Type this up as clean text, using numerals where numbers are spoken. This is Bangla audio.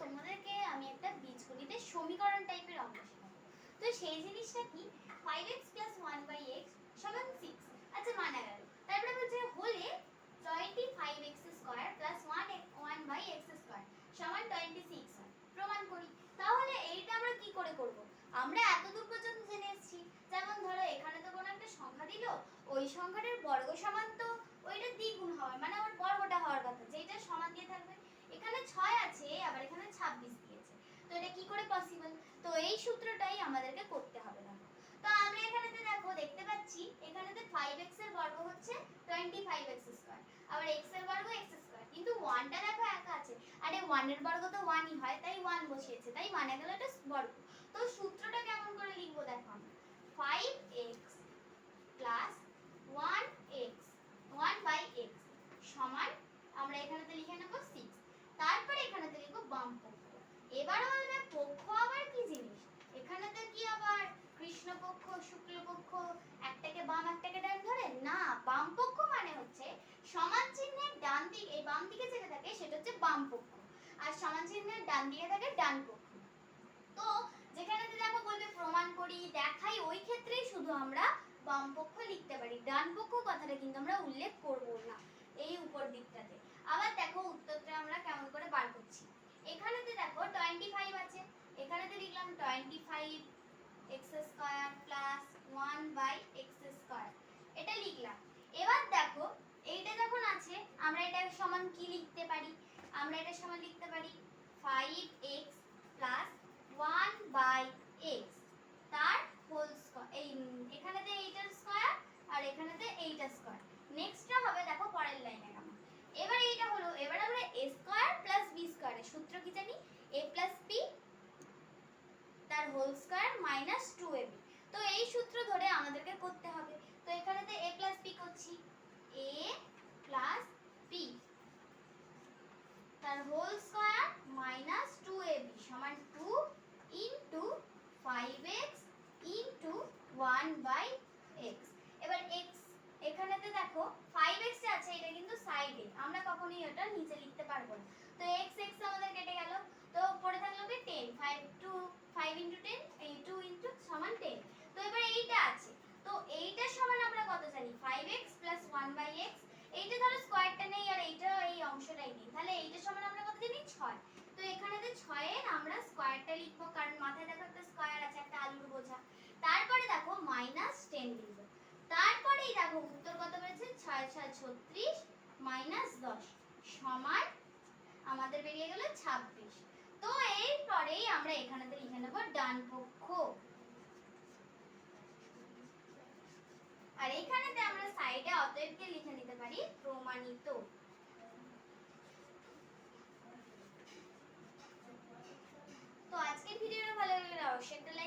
তোমাদেরকে আমি একটা বীজগণিতের সমীকরণ টাইপের অঙ্ক শেখাবো। তো সেই জিনিসটা কি 5x + 1/x সমান 6। আচ্ছা মানা গেল। তারপরে বলছে হলে 25x² + 1/x² সমান 26 হয়। প্রমাণ করি। তাহলে এইটা আমরা কি করে করব? আমরা এতদূর পর্যন্ত জেনে এসেছি, যেমন ধরো এখানে তো কোনো একটা সংখ্যা দিল, ওই সংখ্যাটার বর্গ সমান তো ওইটার দ্বিগুণ হওয়ার, মানে ওর বর্গটা হওয়ার কথা, যেটা সমান দিয়ে থাকবে। এখানে 6 আছে, আবার এখানে 26 দিয়েছে, তো এটা কি করে পসিবল? তো এই সূত্রটাই আমাদেরকে করতে হবে। দেখো তো আমরা এখানেতে দেখো দেখতে পাচ্ছি এখানেতে 5x এর বর্গ হচ্ছে 25x², আবার x এর বর্গ x², কিন্তু 1 টা দেখো একা আছে, আরে 1 এর বর্গ তো 1 ই হয়, তাই 1 বসিয়েছে, তাই মানে গেল এটা বর্গ। তো সূত্রটা কেমন করে লিখবো দেখো আমরা 5x + 1/x সমান আমরা এখানেতে লিখে নেব 6। তারপরে এখানেতে লিখব বাম পক্ষ। এবার বলবে পক্ষ আবার কি জিনিস? এখানেতে কি আবার কৃষ্ণপক্ষ শুক্লপক্ষ একটাকে বাম একটাকে ডান ধরে না, বাম পক্ষ মানে হচ্ছে সমান চিহ্নের ডান দিক, এই বাম দিকে যেটা থাকে সেটা হচ্ছে বাম পক্ষ, আর সমান চিহ্নের ডান দিকে থাকে ডান পক্ষ। তো যেখানেতে দেখো বলবে প্রমাণ করি দেখাই, ওই ক্ষেত্রেই শুধু আমরা বাম পক্ষ লিখতে পারি, ডান পক্ষ কথাটা কিন্তু আমরা উল্লেখ করব না এই উপর দিকটাতে। আবার দেখো উত্তরটা আমরা কেমন করে বার করছি। এখানেতে দেখো 25 আছে, এখানেতে লিখলাম 25x² + 1/x², এটা লিখলাম। এবার দেখো এইটা যখন আছে আমরা এটা সমান কি লিখতে পারি? আমরা এটা সমান লিখতে পারি 5x + 1/x তার হোল স্কয়ার, এই এখানেতে এইটার স্কয়ার আর এখানেতে এইটার স্কয়ার। নেক্সটটা হবে দেখো পরের লাইনে কেমন। এবার এইটা হলো, এবার আমরা a² + b² এর সূত্র কি জানি? a + b তার হোল স্কয়ার - 2ab। তো এই সূত্র ধরে আমাদেরকে করতে হবে। তো এখানেতে a + b করছি, a + b তার হোল স্কয়ার -2ab সমান 2 * 5x * 1/x। এবার x এখানেতে দেখো 5x আছে, এটা কিন্তু সাইডে, আমরা কখনোই এটা নিচে লিখতে পারবো না। তো x x আমাদের কেটে গেল, তো পড়ে থাকলো কি 10, 5 × 10 এই 2 * সমান 10। তো এবার এইটা আছে, তো এইটার সমান আমরা কত জানি? 5x + 1/x। এইটা ধরো স্কয়ারটা নেই আর এইটা এই অংশটাই নেই, তাহলে এইটার সমান আমরা কত জানি? 6। তো এখানেতে 6 এর আমরা স্কয়ারটা লিখব, কারণ মাথায় দেখো একটা স্কয়ার আছে, একটা আলুর বোঝা। তারপরে দেখো -10 লিখব। তারপরেই দেখো উত্তর কত বেরিয়েছে? 6 × 6 = 36 - 10 সমান আমাদের বেরিয়ে গেল 26। তো এরপরেই আমরা এখানেতে লিখে নেব ডান পক্ষ, আর এখানেতে আমরা সাইডে অতএবকে লিখে নিতে পারি প্রমাণিত। তো আজকের ভিডিওটা ভালো লাগলে অবশ্যই একটা লাইক